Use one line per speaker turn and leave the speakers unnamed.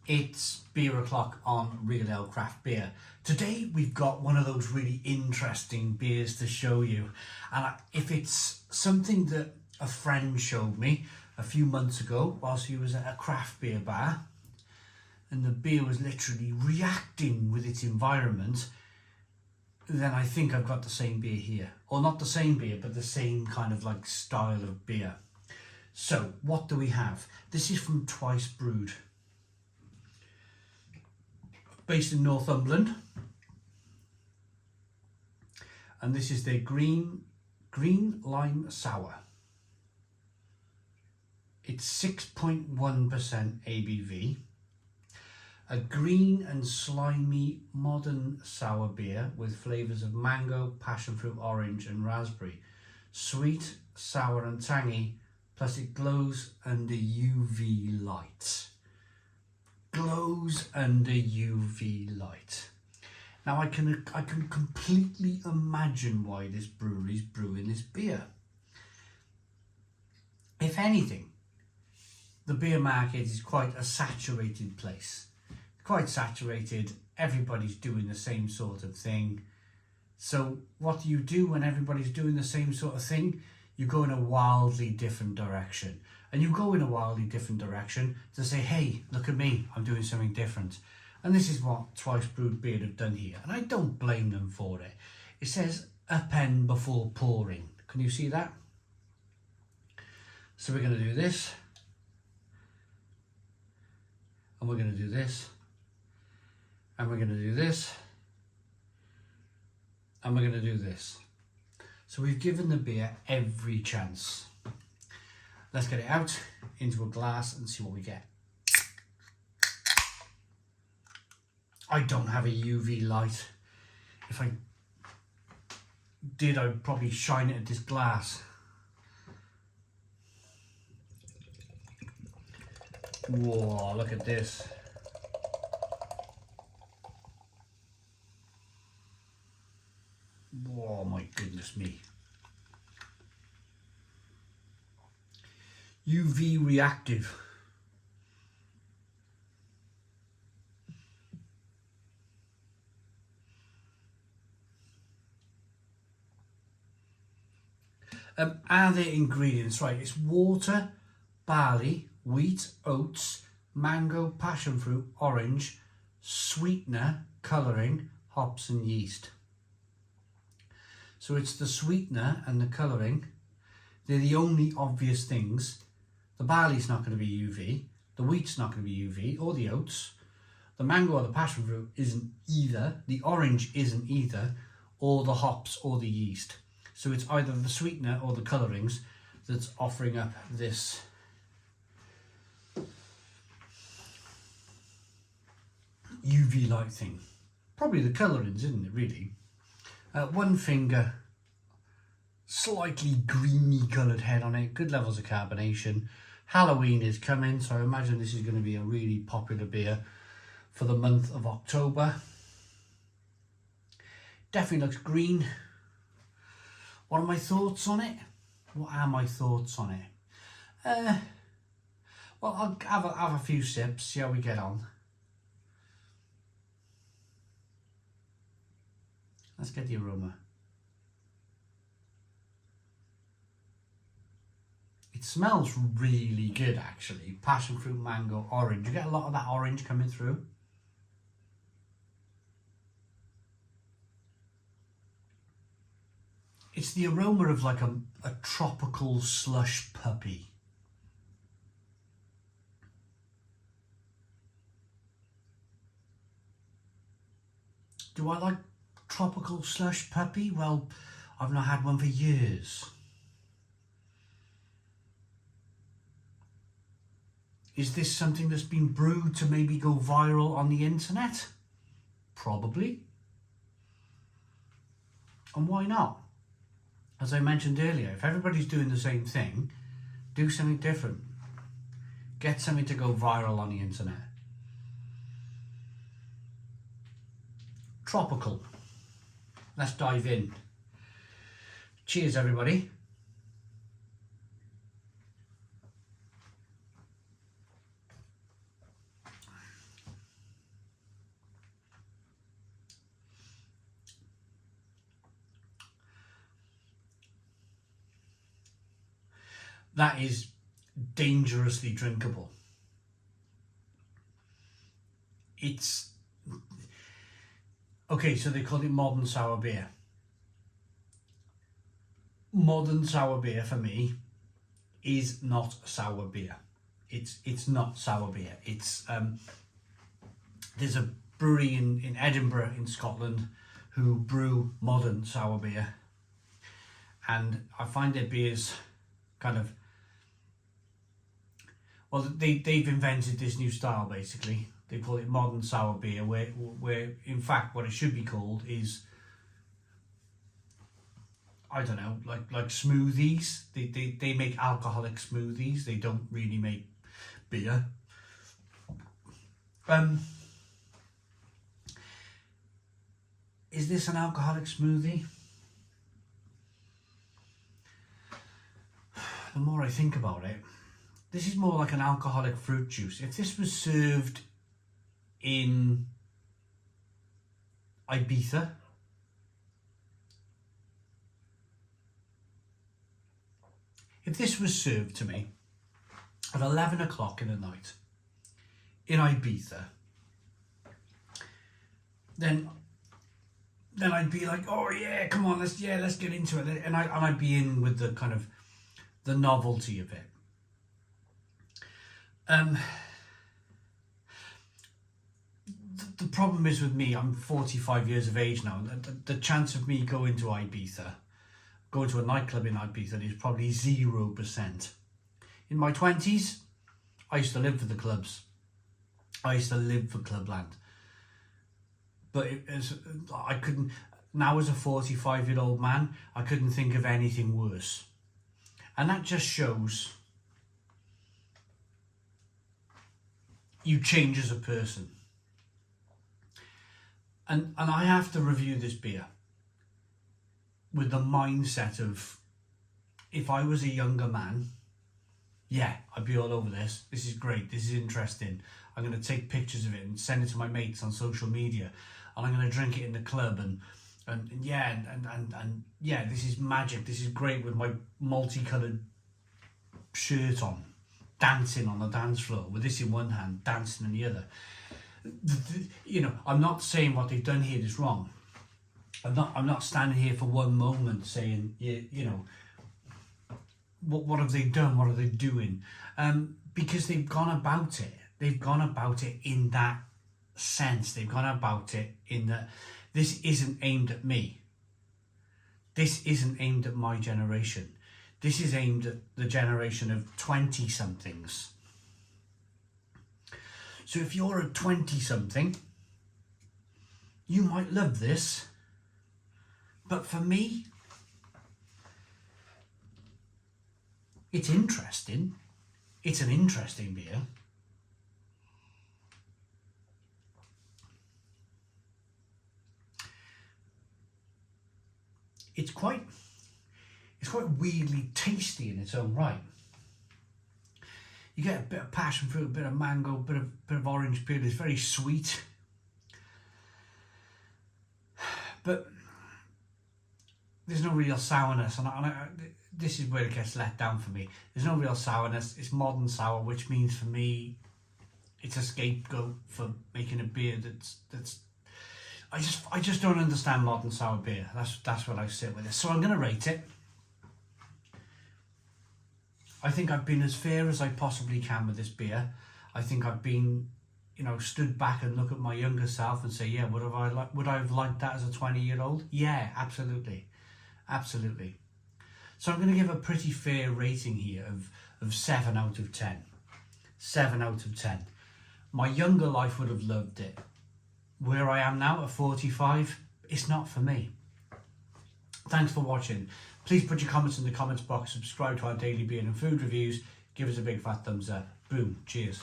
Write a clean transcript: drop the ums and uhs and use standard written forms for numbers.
It's Beer O'Clock on Real Ale Craft Beer. Today we've got one of those really interesting beers to show you. And if it's something that a friend showed me a few months ago whilst he was at a craft beer bar, and the beer was literally reacting with its environment, then I think I've got the same beer here. Or not the same beer, but the same kind of like style of beer. So what do we have? This is from Twice Brewed, based in Northumberland, and this is their green lime sour. It's 6.1% ABV, a green and slimy modern sour beer with flavours of mango, passion fruit, orange and raspberry. Sweet, sour and tangy, plus it glows under UV light. Glows under UV light. Now I can completely imagine why this brewery's brewing this beer. If anything, the beer market is quite a saturated place. Quite saturated, everybody's doing the same sort of thing. So what do you do when everybody's doing the same sort of thing? You go in a wildly different direction. And you go in a wildly different direction to say, hey, look at me, I'm doing something different. And this is what Twice Brewed Beer have done here. And I don't blame them for it. It says, a pen before pouring. Can you see that? So we're going to do this. And we're going to do this. And we're going to do this. And we're going to do this. So we've given the beer every chance. Let's get it out into a glass and see what we get. I don't have a UV light. If I did, I'd probably shine it at this glass. Whoa, look at this. Whoa, my goodness me. UV reactive. Are the ingredients right? It's water, barley, wheat, oats, mango, passion fruit, orange, sweetener, colouring, hops and yeast. So it's the sweetener and the colouring. They're the only obvious things. The barley's not going to be UV, the wheat's not going to be UV, or the oats. The mango or the passion fruit isn't either, the orange isn't either, or the hops or the yeast. So it's either the sweetener or the colourings that's offering up this UV light thing. Probably the colourings, isn't it, really? One finger, slightly greeny coloured head on it, good levels of carbonation. Halloween is coming, so I imagine this is going to be a really popular beer for the month of October. Definitely looks green. What are my thoughts on it? What are my thoughts on it? Well, I'll have a few sips, see how we get on. Let's get the aroma. It smells really good, actually. Passion fruit, mango, orange. You get a lot of that orange coming through. It's the aroma of like a tropical slush puppy. Do I like tropical slush puppy? Well, I've not had one for years. Is this something that's been brewed to maybe go viral on the internet? Probably. And why not? As I mentioned earlier, if everybody's doing the same thing, do something different. Get something to go viral on the internet. Tropical. Let's dive in. Cheers, everybody. that is dangerously drinkable. It's okay, so they call it modern sour beer. Modern sour beer for me is not sour beer. It's not sour beer. It's there's a brewery in Edinburgh in Scotland who brew modern sour beer, and I find their beers kind of, well, they've invented this new style basically. They call it modern sour beer, where in fact what it should be called is, I don't know, like smoothies. They make alcoholic smoothies. They don't really make beer. Is this an alcoholic smoothie? The more I think about it, this is more like an alcoholic fruit juice. If this was served in Ibiza, if this was served to me at 11 o'clock in the night in Ibiza, then I'd be like, oh yeah, come on, let's get into it, and I'd be in with the kind of the novelty of it. The problem is with me, I'm 45 years of age now. The chance of me going to Ibiza, going to a nightclub in Ibiza, is probably 0%. In my 20s, I used to live for the clubs. I used to live for clubland. But I couldn't, now as a 45-year-old man, I couldn't think of anything worse. And that just shows you change as a person. And I have to review this beer with the mindset of, if I was a younger man, yeah, I'd be all over this. This is great. This is interesting. I'm going to take pictures of it and send it to my mates on social media, and I'm going to drink it in the club, and yeah, and yeah, this is magic. This is great with my multicolored shirt on, dancing on the dance floor with this in one hand, dancing in the other. You know, I'm not saying what they've done here is wrong. I'm not standing here for one moment saying, you know, what have they done? What are they doing? Because they've gone about it. They've gone about it in that sense. They've gone about it in that this isn't aimed at me. This isn't aimed at my generation. This is aimed at the generation of 20-somethings. So if you're a 20-something, you might love this. But for me, it's interesting. It's an interesting beer. It's quite weirdly tasty in its own right. You get a bit of passion fruit, a bit of mango, a bit of orange peel. It's very sweet. But there's no real sourness, and this is where it gets let down for me. There's no real sourness. It's modern sour, which means for me, it's a scapegoat for making a beer that's. I just don't understand modern sour beer. That's what I sit with it. So I'm gonna rate it. I think I've been as fair as I possibly can with this beer. I think I've been, you know, stood back and look at my younger self and say, yeah, would I have liked that as a 20-year-old? Yeah, absolutely. Absolutely. So I'm going to give a pretty fair rating here of 7 out of 10. 7 out of 10. My younger life would have loved it. Where I am now at 45, it's not for me. Thanks for watching. Please put your comments in the comments box, subscribe to our daily beer and food reviews, give us a big fat thumbs up. Boom. Cheers.